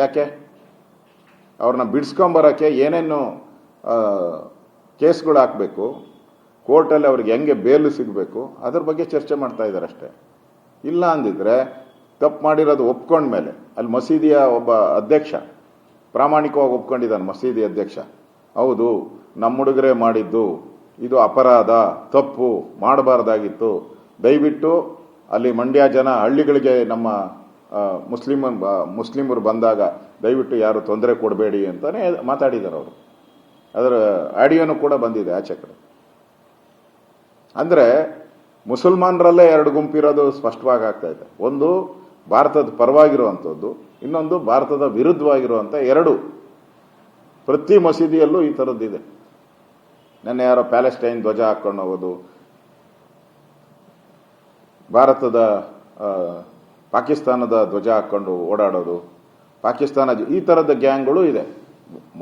ಯಾಕೆ? ಅವ್ರನ್ನ ಬಿಡಿಸ್ಕೊಂಬರೋಕ್ಕೆ ಏನೇನು ಕೇಸ್ಗಳು ಹಾಕಬೇಕು, ಕೋರ್ಟಲ್ಲಿ ಅವ್ರಿಗೆ ಹೆಂಗೆ ಬೇಲು ಸಿಗಬೇಕು, ಅದ್ರ ಬಗ್ಗೆ ಚರ್ಚೆ ಮಾಡ್ತಾ ಇದ್ದಾರೆ ಅಷ್ಟೇ. ಇಲ್ಲ ಅಂದಿದ್ರೆ ತಪ್ಪು ಮಾಡಿರೋದು ಒಪ್ಕೊಂಡ್ಮೇಲೆ ಅಲ್ಲಿ ಮಸೀದಿಯ ಒಬ್ಬ ಅಧ್ಯಕ್ಷ ಪ್ರಾಮಾಣಿಕವಾಗಿ ಒಪ್ಕೊಂಡಿದ್ದಾನೆ. ಮಸೀದಿ ಅಧ್ಯಕ್ಷ, ಹೌದು ನಮ್ಮ ಹುಡುಗರೇ ಮಾಡಿದ್ದು, ಇದು ಅಪರಾಧ, ತಪ್ಪು, ಮಾಡಬಾರ್ದಾಗಿತ್ತು, ದಯವಿಟ್ಟು ಅಲ್ಲಿ ಮಂಡ್ಯ ಜನ ಹಳ್ಳಿಗಳಿಗೆ ನಮ್ಮ ಮುಸ್ಲಿಮರು ಬಂದಾಗ ದಯವಿಟ್ಟು ಯಾರು ತೊಂದರೆ ಕೊಡಬೇಡಿ ಅಂತಾನೆ ಮಾತಾಡಿದ್ದಾರೆ ಅವರು. ಅದರ ಆಡಿಯೋನು ಕೂಡ ಬಂದಿದೆ ಆಚೆ ಕಡೆ. ಅಂದರೆ ಮುಸಲ್ಮಾನರಲ್ಲೇ ಎರಡು ಗುಂಪಿರೋದು ಸ್ಪಷ್ಟವಾಗಿ ಆಗ್ತಾ ಇದೆ. ಒಂದು ಭಾರತದ ಪರವಾಗಿರುವಂಥದ್ದು, ಇನ್ನೊಂದು ಭಾರತದ ವಿರುದ್ಧವಾಗಿರುವಂಥ ಎರಡು. ಪ್ರತಿ ಮಸೀದಿಯಲ್ಲೂ ಈ ಥರದ್ದಿದೆ. ನೆನ್ನೆ ಯಾರೋ ಪ್ಯಾಲೆಸ್ಟೈನ್ ಧ್ವಜ ಹಾಕೊಂಡು ಹೋಗೋದು, ಭಾರತದ ಪಾಕಿಸ್ತಾನದ ಧ್ವಜ ಹಾಕೊಂಡು ಓಡಾಡೋದು, ಪಾಕಿಸ್ತಾನ ಈ ಥರದ ಗ್ಯಾಂಗ್ಗಳು ಇದೆ.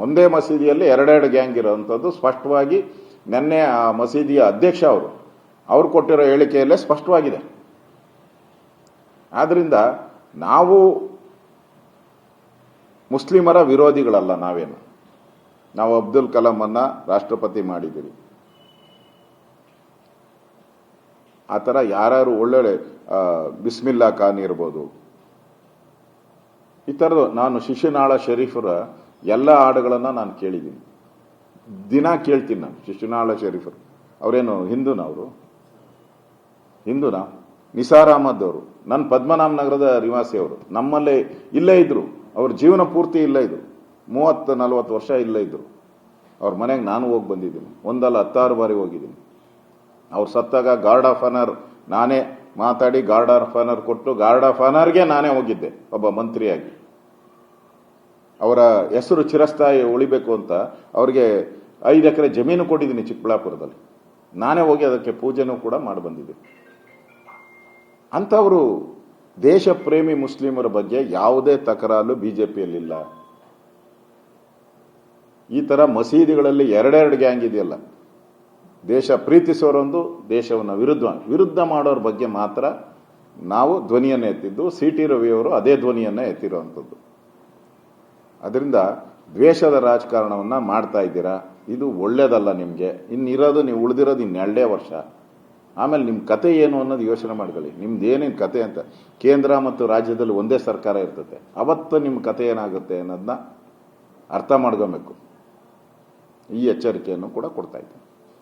ಒಂದೇ ಮಸೀದಿಯಲ್ಲಿ ಎರಡೆರಡು ಗ್ಯಾಂಗ್ ಇರೋವಂಥದ್ದು ಸ್ಪಷ್ಟವಾಗಿ ನೆನ್ನೆ ಆ ಮಸೀದಿಯ ಅಧ್ಯಕ್ಷ ಅವರು ಕೊಟ್ಟಿರೋ ಹೇಳಿಕೆಯಲ್ಲೇ ಸ್ಪಷ್ಟವಾಗಿದೆ. ಆದ್ರಿಂದ ನಾವು ಮುಸ್ಲಿಮರ ವಿರೋಧಿಗಳಲ್ಲ. ನಾವು ಅಬ್ದುಲ್ ಕಲಾಮನ್ನ ರಾಷ್ಟ್ರಪತಿ ಮಾಡಿದ್ದೀವಿ. ಆ ಥರ ಯಾರ್ಯಾರು ಒಳ್ಳೊಳ್ಳೆ ಬಿಸ್ಮಿಲ್ಲಾ ಖಾನ್ ಇರ್ಬೋದು, ಈ ಥರದ್ದು. ನಾನು ಶಿಶುನಾಳ ಶರೀಫರ ಎಲ್ಲ ಹಾಡುಗಳನ್ನು ನಾನು ಕೇಳಿದ್ದೀನಿ, ದಿನ ಕೇಳ್ತೀನಿ ನಾನು. ಶಿಶುನಾಳ ಶರೀಫರು ಅವರೇನು ಹಿಂದೂನಾ? ನಿಸಾರ್ ಅಹಮದ್ ಅವರು ನನ್ನ ಪದ್ಮನಾಭ ನಗರದ ನಿವಾಸಿ. ಅವರು ನಮ್ಮಲ್ಲೇ ಇಲ್ಲೇ ಇದ್ರು, ಅವ್ರ ಜೀವನ ಪೂರ್ತಿ ಇಲ್ಲೇ ಇದ್ರು, 30-40 ವರ್ಷ ಇಲ್ಲೇ ಇದ್ರು. ಅವ್ರ ಮನೆಗೆ ನಾನು ಹೋಗಿ ಬಂದಿದ್ದೀನಿ, ಒಂದಲ್ಲ 10 ಬಾರಿ ಹೋಗಿದ್ದೀನಿ. ಅವ್ರು ಸತ್ತಾಗ ಗಾರ್ಡ್ ಆಫ್ ಆನರ್ ನಾನೇ ಮಾತಾಡಿ ಗಾರ್ಡ್ ಆಫ್ ಆನರ್ ಕೊಟ್ಟು, ಗಾರ್ಡ್ ಆಫ್ ಆನರ್ಗೆ ನಾನೇ ಹೋಗಿದ್ದೆ ಒಬ್ಬ ಮಂತ್ರಿಯಾಗಿ. ಅವರ ಹೆಸರು ಚಿರಸ್ಥಾಯಿ ಉಳಿಬೇಕು ಅಂತ ಅವ್ರಿಗೆ 5 ಎಕರೆ ಜಮೀನು ಕೊಟ್ಟಿದ್ದೀನಿ ಚಿಕ್ಕಬಳ್ಳಾಪುರದಲ್ಲಿ. ನಾನೇ ಹೋಗಿ ಅದಕ್ಕೆ ಪೂಜೆನೂ ಕೂಡ ಮಾಡಿ ಬಂದಿದ್ದೆ. ಅಂಥವರು ದೇಶ ಪ್ರೇಮಿ ಮುಸ್ಲಿಮರ ಬಗ್ಗೆ ಯಾವುದೇ ತಕರಾರು ಬಿಜೆಪಿಯಲ್ಲಿಲ್ಲ. ಈ ತರ ಮಸೀದಿಗಳಲ್ಲಿ ಎರಡೆರಡು ಗ್ಯಾಂಗ್ ಇದೆಯಲ್ಲ, ದೇಶ ಪ್ರೀತಿಸೋರೊಂದು, ದೇಶವನ್ನು ವಿರುದ್ಧ ಮಾಡೋರ ಬಗ್ಗೆ ಮಾತ್ರ ನಾವು ಧ್ವನಿಯನ್ನು ಎತ್ತಿದ್ದು. ಸಿ.ಟಿ. ರವಿಯವರು ಅದೇ ಧ್ವನಿಯನ್ನ ಎತ್ತಿರುವಂಥದ್ದು. ಅದರಿಂದ ದ್ವೇಷದ ರಾಜಕಾರಣವನ್ನ ಮಾಡ್ತಾ ಇದ್ದೀರಾ, ಇದು ಒಳ್ಳೇದಲ್ಲ ನಿಮಗೆ. ನೀವು ಉಳಿದಿರೋದು 2 ವರ್ಷ. ಆಮೇಲೆ ನಿಮ್ಮ ಕತೆ ಏನು ಅನ್ನೋದು ಯೋಚನೆ ಮಾಡ್ಕೊಳ್ಳಿ. ನಿಮ್ದು ಏನೇನು ಕತೆ ಅಂತ. ಕೇಂದ್ರ ಮತ್ತು ರಾಜ್ಯದಲ್ಲಿ ಒಂದೇ ಸರ್ಕಾರ ಇರ್ತದೆ, ಅವತ್ತು ನಿಮ್ಮ ಕತೆ ಏನಾಗುತ್ತೆ ಅನ್ನೋದನ್ನ ಅರ್ಥ ಮಾಡ್ಕೊಬೇಕು. ಈ ಎಚ್ಚರಿಕೆಯನ್ನು ಕೂಡ ಕೊಡ್ತಾ ಇದ್ದೀನಿ.